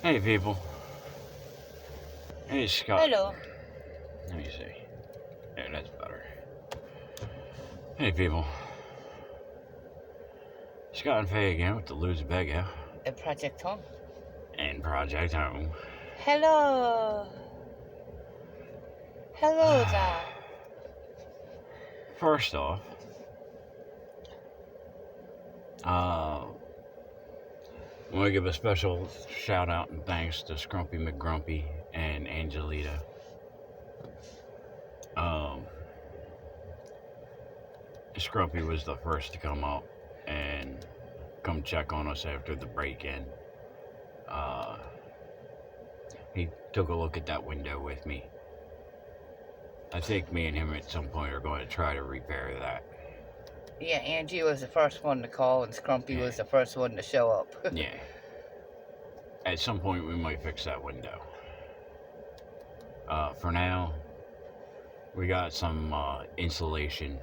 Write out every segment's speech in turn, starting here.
Hey people. Hey Scott. Hello. Let me see. Yeah, that's better. Hey people. Scott and Faye again with the Lose Bego A Project Home. and Project Home. Hello. Hello there. First off, I want to give a special shout out and thanks to Scrumpy McGrumpy and Angelita. Scrumpy was the first to come up and come check on us after the break-in. He took a look at that window with me. I think me and him at some point are going to try to repair that. Yeah, Angie was the first one to call and Scrumpy was the first one to show up. Yeah. At some point we might fix that window. For now, we got some insulation,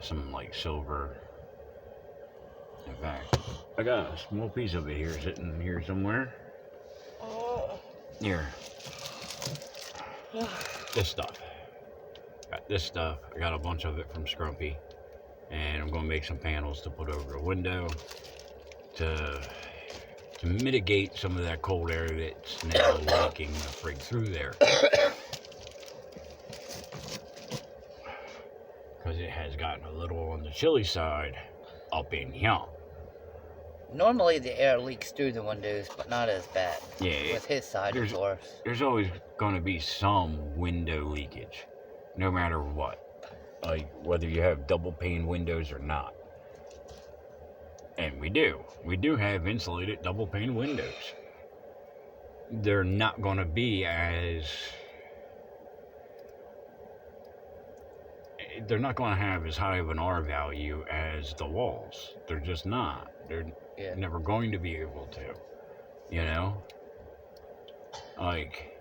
some like silver. In fact, I got a small piece of it here sitting here somewhere. Here. This stuff. Got this stuff. I got a bunch of it from Scrumpy. And I'm going to make some panels to put over the window to mitigate some of that cold air that's now leaking the frig through there. Because it has gotten a little on the chilly side up in here. Normally the air leaks through the windows, but not as bad. Yeah. With his side, of course. There's always going to be some window leakage, no matter what. Like, whether you have double pane windows or not. And we do. We do have insulated double pane windows. They're not going to be as... They're not going to have as high of an R value as the walls. They're just not. They're never going to be able to. You know? Like...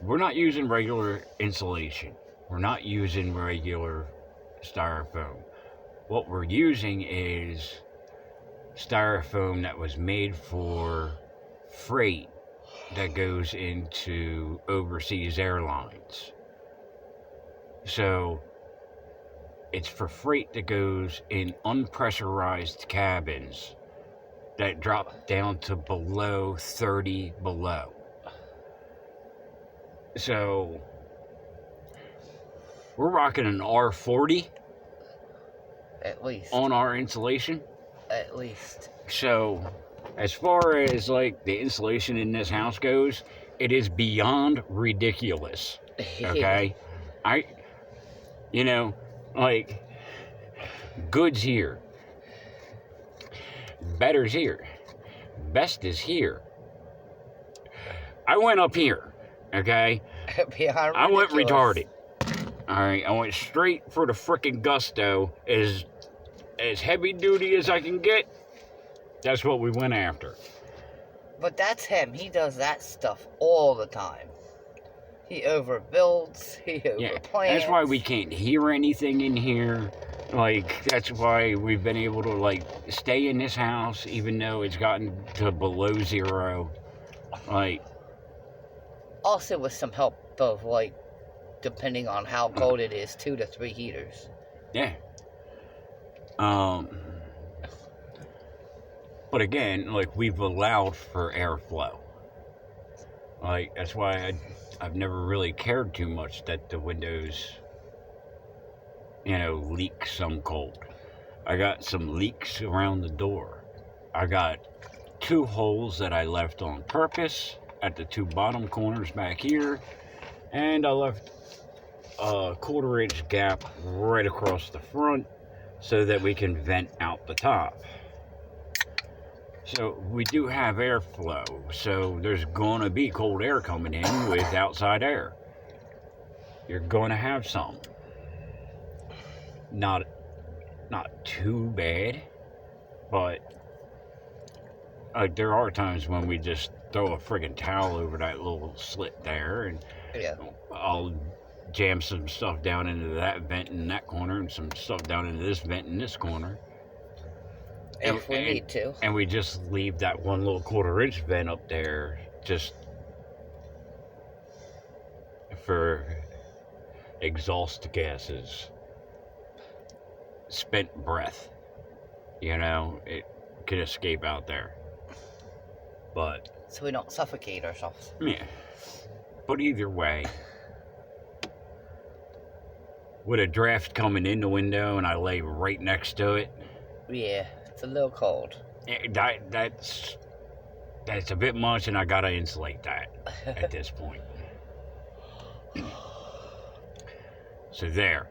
We're not using regular insulation. We're not using regular styrofoam. What we're using is styrofoam that was made for freight that goes into overseas airlines. So it's for freight that goes in unpressurized cabins that drop down to below 30 below. So we're rocking an R40 at least on our insulation. At least. So as far as like the insulation in this house goes, it is beyond ridiculous. Okay? Like, good's here. Better's here. Best is here. I went up here. Okay? I went retarded. Alright, I went straight for the frickin' gusto. As heavy duty as I can get. That's what we went after. But that's him. He does that stuff all the time. He overbuilds. He overplans. That's why we can't hear anything in here. Like, that's why we've been able to, like, stay in this house even though it's gotten to below zero. Like... Also with some help of, like, depending on how cold it is, 2 to 3 heaters. Yeah. But again, like, we've allowed for airflow. Like, that's why I've never really cared too much that the windows, leak some cold. I got some leaks around the door. I got 2 holes that I left on purpose at the 2 bottom corners back here, and I left a 1/4 inch gap right across the front so that we can vent out the top. So we do have airflow, so there's gonna be cold air coming in with outside air. You're gonna have some. Not too bad, but there are times when we just throw a friggin' towel over that little slit there, and I'll jam some stuff down into that vent in that corner and some stuff down into this vent in this corner. if we need to. And we just leave that one little 1/4-inch vent up there just for exhaust gases, spent breath. You know, it could escape out there. But so we don't suffocate ourselves. Yeah. But either way, with a draft coming in the window and I lay right next to it. Yeah, it's a little cold. That's a bit much, and I gotta insulate that at this point. So there.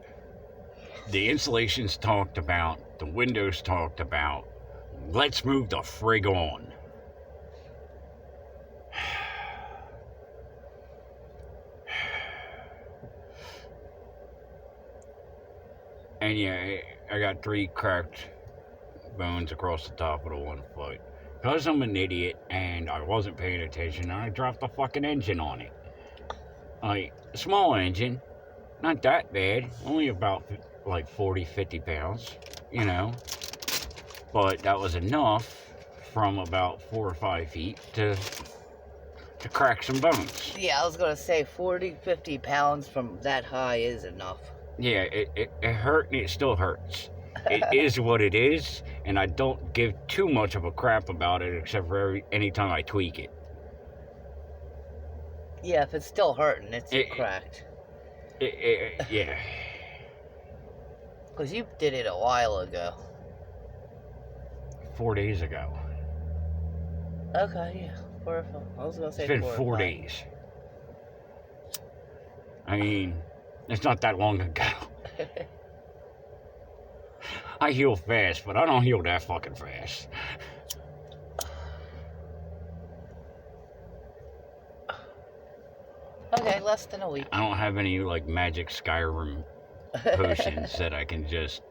The insulation's talked about, the windows talked about. Let's move the frig on. And yeah, I got 3 cracked bones across the top of the one foot. Because I'm an idiot and I wasn't paying attention, I dropped the fucking engine on it. Like, small engine, not that bad, only about like 40, 50 pounds, you know. But that was enough from about 4 or 5 feet to crack some bones. Yeah, I was gonna say 40, 50 pounds from that high is enough. Yeah, it hurt and it still hurts. It is what it is, and I don't give too much of a crap about it except for anytime I tweak it. Yeah, if it's still hurting, it's cracked. Yeah. Because you did it a while ago. 4 days ago. Okay, yeah. I was gonna say it's been 4 days. I mean, it's not that long ago. I heal fast, but I don't heal that fucking fast. Okay, less than a week. I don't have any, like, magic Skyrim potions that I can just...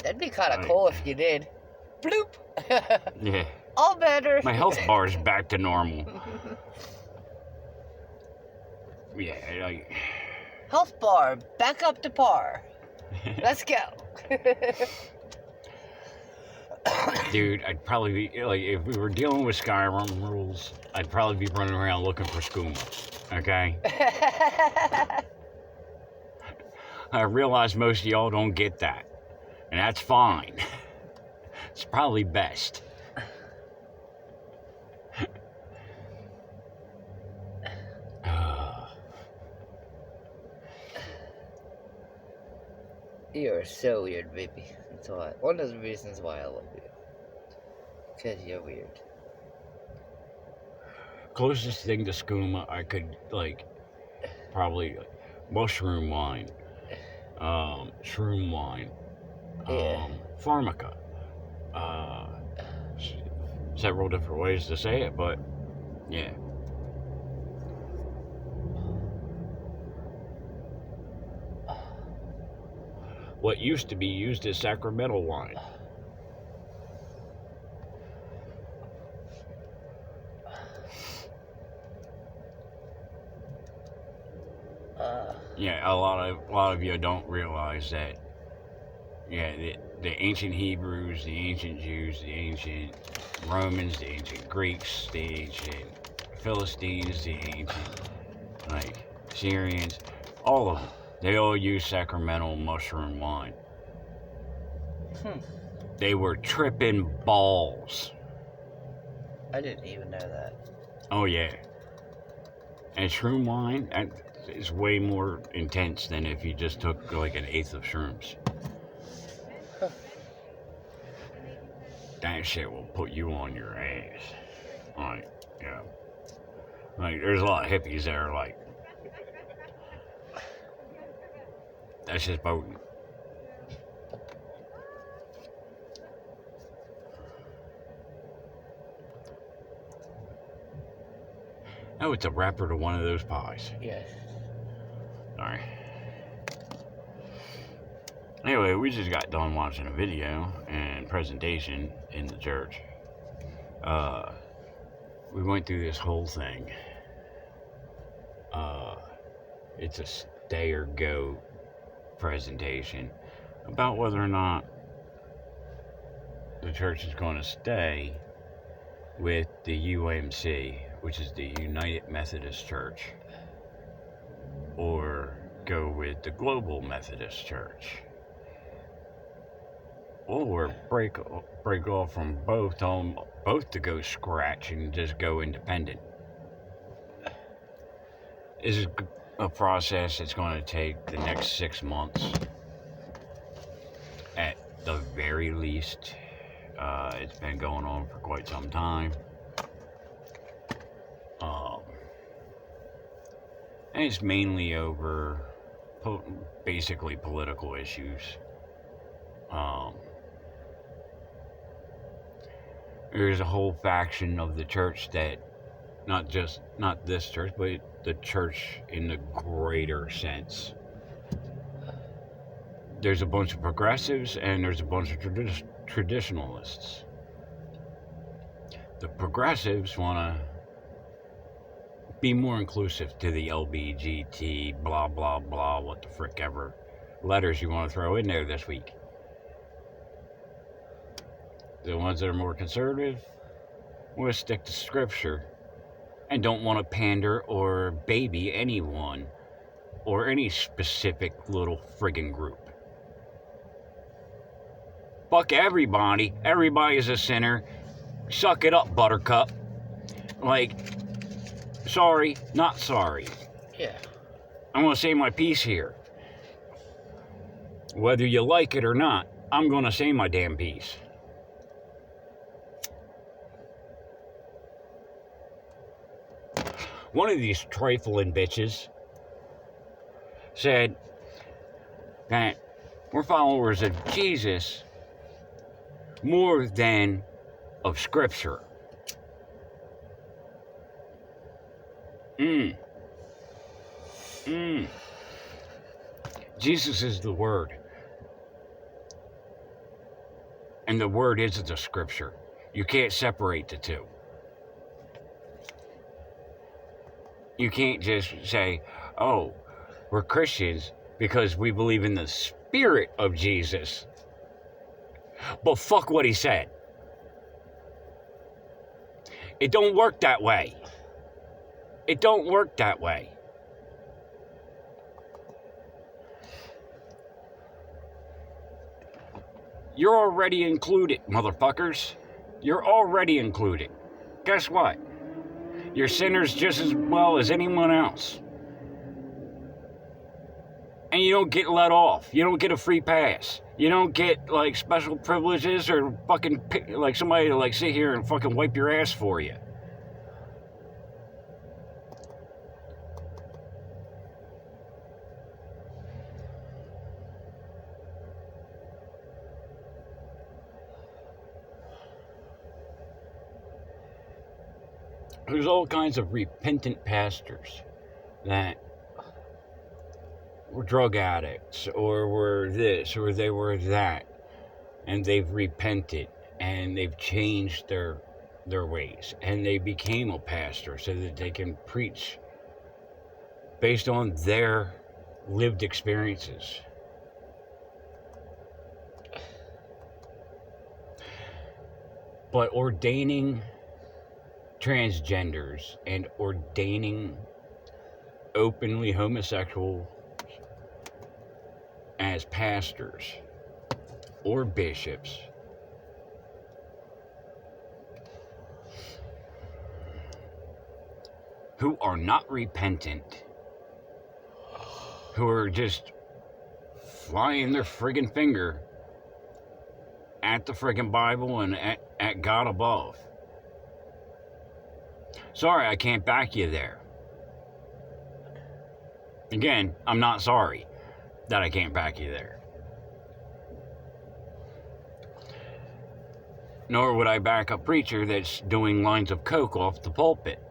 That'd be kind of cool if you did. Bloop! Yeah. All better. My health bar is back to normal. Yeah, like... Health bar, back up to par. Let's go. Dude, I'd probably be, like, if we were dealing with Skyrim rules, I'd probably be running around looking for skooma, okay? I realize most of y'all don't get that, and that's fine. It's probably best. You're so weird, baby. That's why. One of the reasons why I love you. Because you're weird. Closest thing to skooma I could, like, probably mushroom wine, shroom wine, pharmaca. Several different ways to say it, but yeah. What used to be used as sacramental wine. Yeah, a lot of you don't realize that. Yeah, the ancient Hebrews, the ancient Jews, the ancient Romans, the ancient Greeks, the ancient Philistines, the ancient Syrians, all of them. They all use sacramental mushroom wine. They were tripping balls. I didn't even know that. Oh yeah. And shroom wine is way more intense than if you just took like an eighth of shrooms. That shit will put you on your ass. Like, yeah. Like, there's a lot of hippies that are like, that's just potent. Oh, it's a wrapper to one of those pies. Yes. Sorry. Anyway, we just got done watching a video and presentation in the church. We went through this whole thing. It's a stay or go presentation about whether or not the church is going to stay with the UMC, which is the United Methodist Church, or go with the Global Methodist Church, or break off from both, both to go scratch and just go independent. This is a process that's going to take the next 6 months at the very least. It's been going on for quite some time. And it's mainly over basically political issues. There's a whole faction of the church that, not this church, but the church in the greater sense. There's a bunch of progressives and there's a bunch of traditionalists. The progressives want to be more inclusive to the LBGT, blah, blah, blah, what the frick ever letters you want to throw in there this week. The ones that are more conservative will stick to scripture and don't want to pander or baby anyone or any specific little friggin' group. Fuck everybody. Everybody is a sinner. Suck it up, buttercup. Like, sorry, not sorry. Yeah. I'm going to say my piece here. Whether you like it or not, I'm going to say my damn piece. One of these trifling bitches said that we're followers of Jesus more than of Scripture. Jesus is the Word. And the Word is the Scripture. You can't separate the two. You can't just say, oh, we're Christians because we believe in the Spirit of Jesus. But fuck what he said. It don't work that way. It don't work that way. You're already included, motherfuckers. You're already included. Guess what? You're sinners just as well as anyone else. And you don't get let off. You don't get a free pass. You don't get, like, special privileges or fucking, like, somebody to, like, sit here and fucking wipe your ass for you. There's all kinds of repentant pastors that were drug addicts or were this or they were that, and they've repented and they've changed their ways and they became a pastor so that they can preach based on their lived experiences. But ordaining transgenders and ordaining openly homosexual as pastors or bishops who are not repentant, who are just flying their friggin' finger at the friggin' Bible and at God above. Sorry, I can't back you there. Again, I'm not sorry that I can't back you there. Nor would I back a preacher that's doing lines of coke off the pulpit.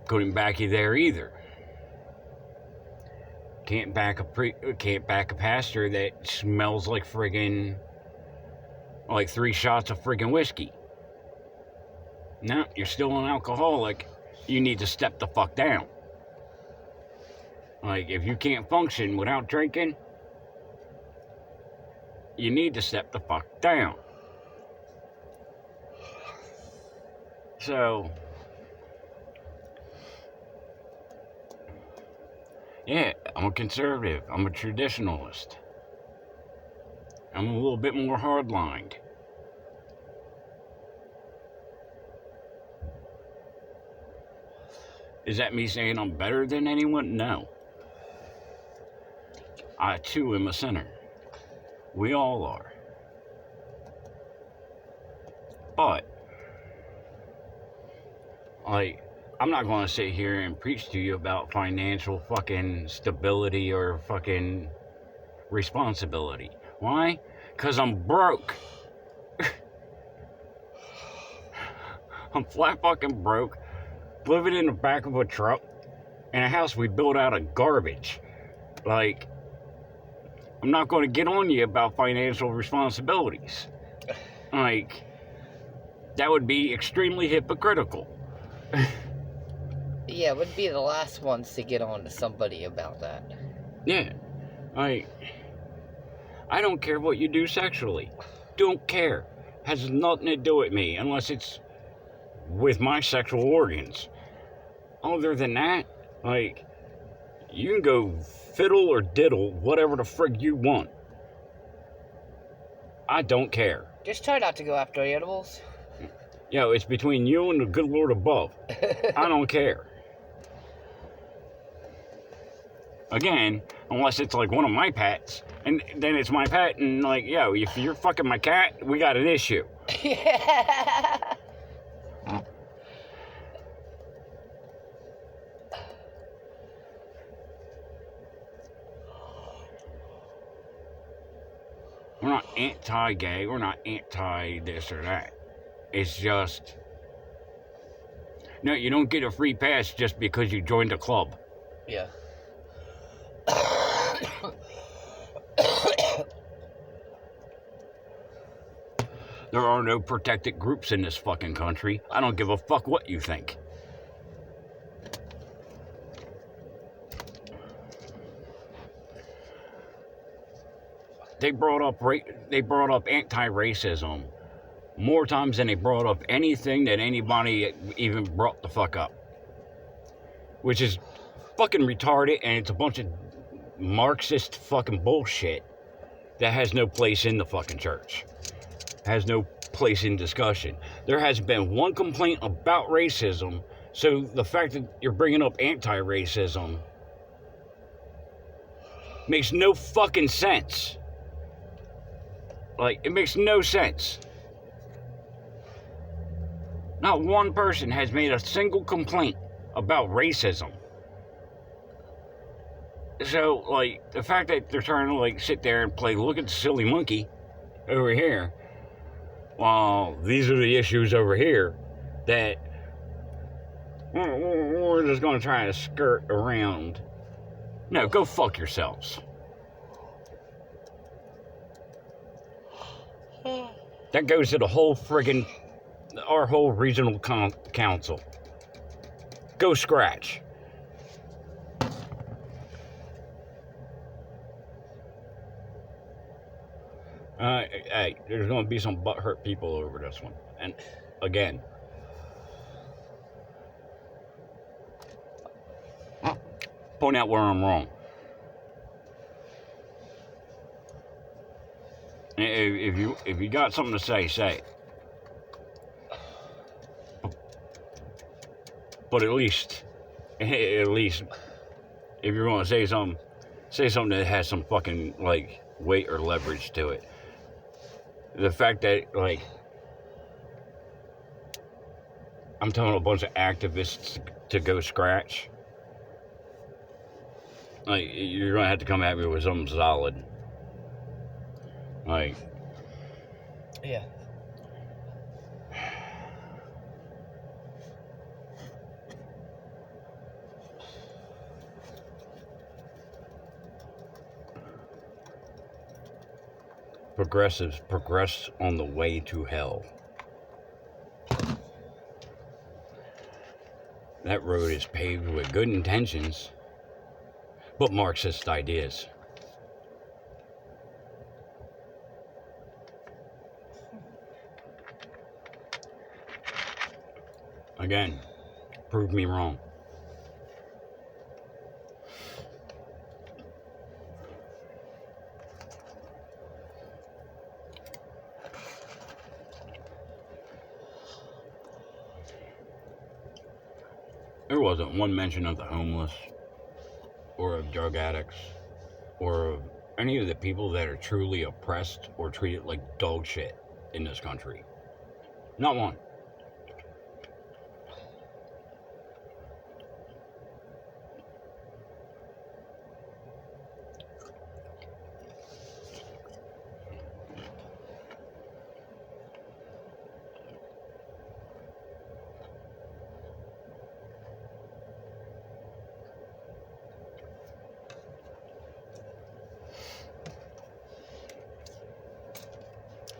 Couldn't back you there either. Can't back a pastor that smells like friggin' like 3 shots of friggin' whiskey. No, you're still an alcoholic. You need to step the fuck down. Like, if you can't function without drinking, you need to step the fuck down. So, yeah, I'm a conservative. I'm a traditionalist. I'm a little bit more hardlined. Is that me saying I'm better than anyone? No. I too am a sinner. We all are. But, like, I'm not going to sit here and preach to you about financial fucking stability or fucking responsibility. Why? Because I'm broke. I'm flat fucking broke, living in the back of a truck in a house we built out of garbage. Like, I'm not going to get on you about financial responsibilities. Like, that would be extremely hypocritical. Yeah, would be the last ones to get on to somebody about that. Yeah, like, I don't care what you do sexually. Don't care. Has nothing to do with me unless it's with my sexual organs. Other than that, like, you can go fiddle or diddle whatever the frig you want. I don't care. Just try not to go after animals. Yo, it's between you and the good Lord above. I don't care. Again, unless it's like one of my pets, and then it's my pet, and like, yo, if you're fucking my cat, we got an issue. Yeah. We're not anti-gay, we're not anti-this or that. It's just, no, you don't get a free pass just because you joined a club. Yeah. There are no protected groups in this fucking country. I don't give a fuck what you think. They brought up anti-racism more times than they brought up anything that anybody even brought the fuck up. Which is fucking retarded, and it's a bunch of Marxist fucking bullshit that has no place in the fucking church. Has no place in discussion. There has been one complaint about racism, so the fact that you're bringing up anti-racism makes no fucking sense. Like, it makes no sense. Not one person has made a single complaint about racism. So, like, the fact that they're trying to, like, sit there and play look at the silly monkey over here, while these are the issues over here that we're just going to try to skirt around. No, go fuck yourselves. That goes to the whole friggin' our whole regional council. Go scratch. Hey, there's going to be some butthurt people over this one. And again, point out where I'm wrong. If you got something to say, say it. But at least, if you're going to say something that has some fucking, like, weight or leverage to it. The fact that, like, I'm telling a bunch of activists to go scratch. Like, you're going to have to come at me with something solid. Like, yeah. progressives progress on the way to hell. That road is paved with good intentions, but Marxist ideas. Again, prove me wrong. There wasn't one mention of the homeless, or of drug addicts, or of any of the people that are truly oppressed or treated like dog shit in this country. Not one.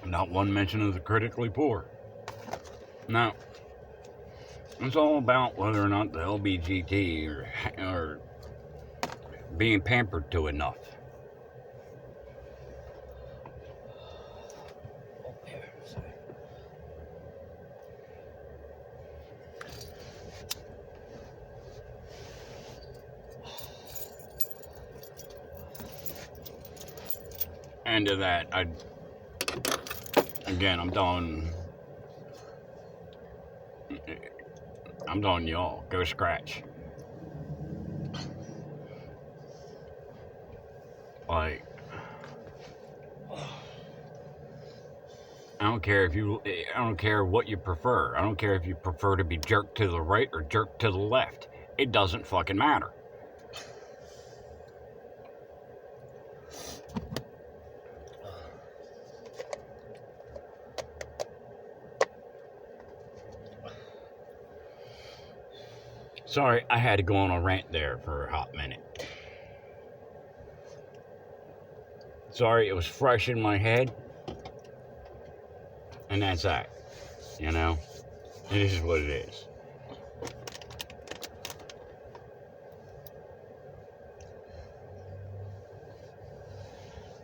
Not one mention of the critically poor. Now, it's all about whether or not the LBGT are being pampered to enough. And to that, I'm telling y'all, go scratch. Like, I don't care what you prefer. I don't care if you prefer to be jerked to the right or jerked to the left. It doesn't fucking matter. Sorry, I had to go on a rant there for a hot minute. Sorry, it was fresh in my head. And that's that. You know? It is what it is.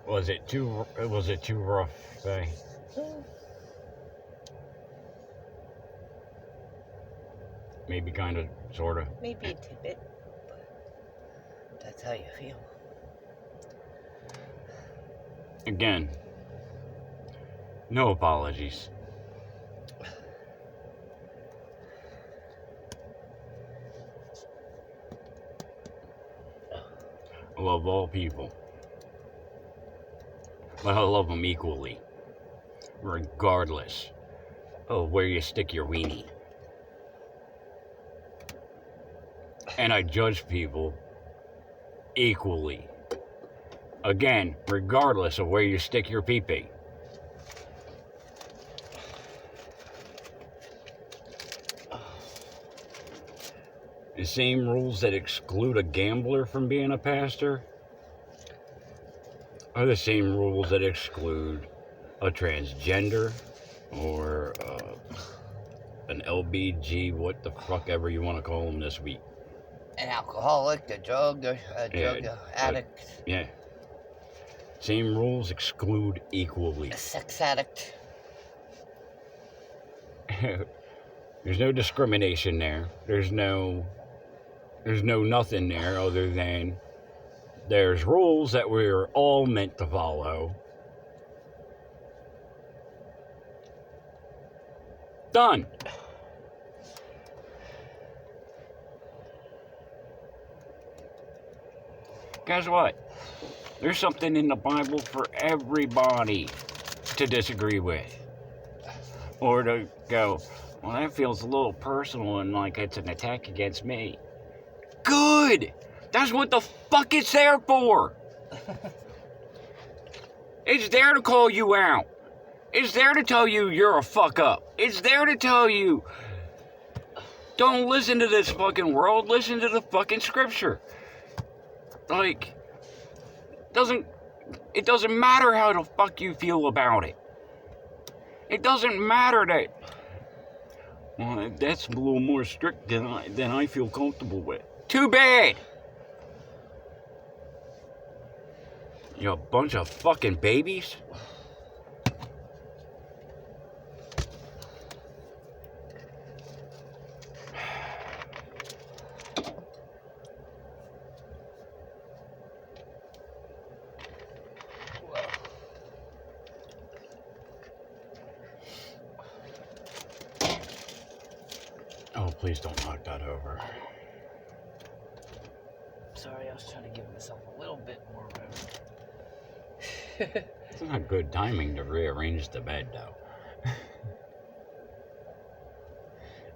Was it too rough, Faye? Maybe kind of, sort of. Maybe a tidbit, but that's how you feel. Again, no apologies. I love all people. But I love them equally, regardless of where you stick your weenie. And I judge people equally. Again, regardless of where you stick your pee-pee. The same rules that exclude a gambler from being a pastor are the same rules that exclude a transgender or an LBG, what the fuck ever you want to call them this week. An alcoholic, a drug addict. Yeah. Same rules exclude equally. A sex addict. There's no discrimination there. There's no nothing there other than there's rules that we're all meant to follow. Done. Guess what? There's something in the Bible for everybody to disagree with. Or to go, well, that feels a little personal and like it's an attack against me. Good! That's what the fuck it's there for! It's there to call you out. It's there to tell you you're a fuck up. It's there to tell you, don't listen to this fucking world, listen to the fucking scripture. Like, it doesn't matter how the fuck you feel about it. It doesn't matter that, well, that's a little more strict than I feel comfortable with. Too bad. You a bunch of fucking babies. please don't knock that over. Sorry, I was trying to give myself a little bit more room. It's not good timing to rearrange the bed, though.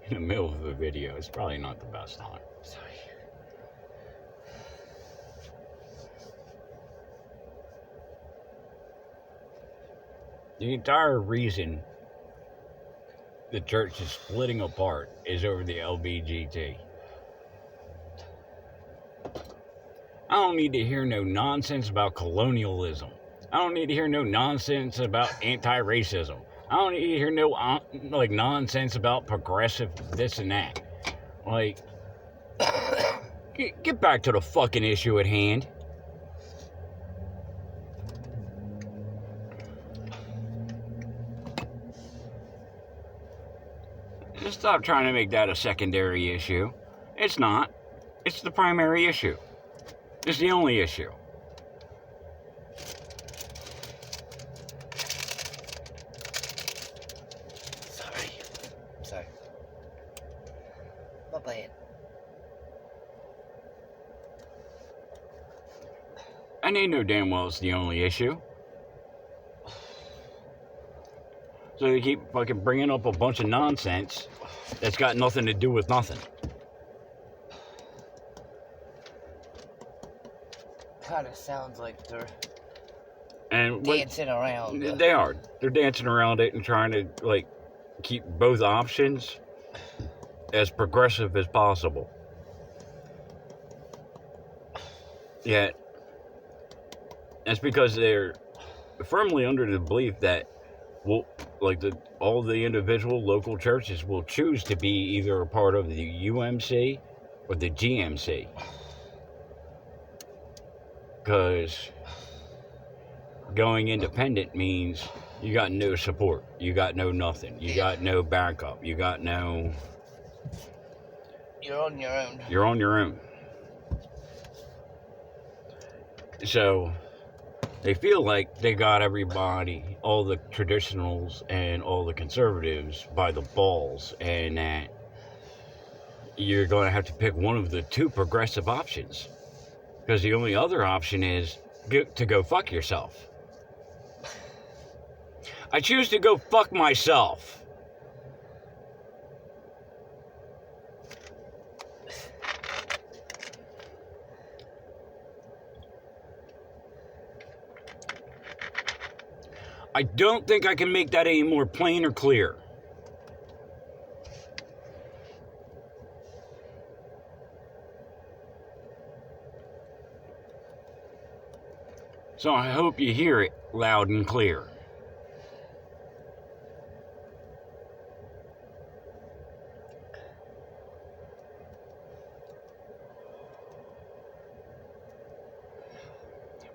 In the middle of a video, it's probably not the best time. Sorry. The entire reason the church is splitting apart is over the LBGT. I don't need to hear no nonsense about colonialism. I don't need to hear no nonsense about anti-racism. I don't need to hear no nonsense about progressive this and that. Like, get back to the fucking issue at hand. Just stop trying to make that a secondary issue. It's not. It's the primary issue. It's the only issue. Sorry. My bad. I know damn well it's the only issue. So they keep fucking bringing up a bunch of nonsense that's got nothing to do with nothing. Kind of sounds like they're And dancing around. They are. They're dancing around it and trying to keep both options as progressive as possible. Yet, that's because they're firmly under the belief that all the individual local churches will choose to be either a part of the UMC or the GMC. Because going independent means you got no support, you got no nothing, you got no backup, you got no... You're on your own. You're on your own. So, they feel like they got everybody, all the traditionals and all the conservatives by the balls, and that you're going to have to pick one of the two progressive options. Because the only other option is to go fuck yourself. I choose to go fuck myself. I don't think I can make that any more plain or clear. So I hope you hear it loud and clear.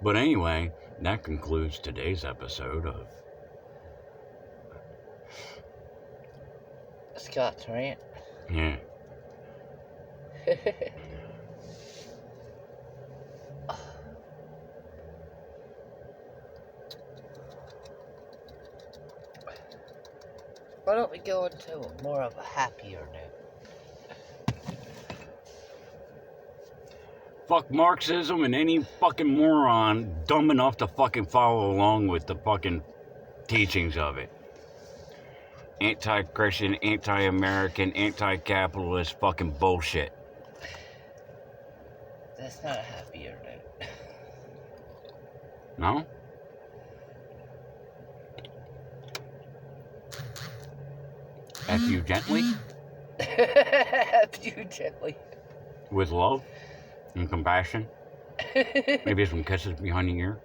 But anyway, that concludes today's episode of Scott's Rant. Yeah. Why don't we go into more of a happier note? Fuck Marxism and any fucking moron dumb enough to fucking follow along with the fucking teachings of it. Anti-Christian, anti-American, anti-capitalist fucking bullshit. That's not a happier note. No? F you gently? F you gently. With love and compassion? Maybe some kisses behind the ear?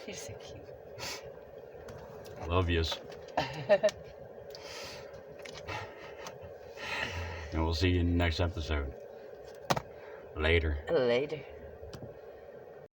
You're so cute. Love yous. And we'll see you in the next episode. Later. Later.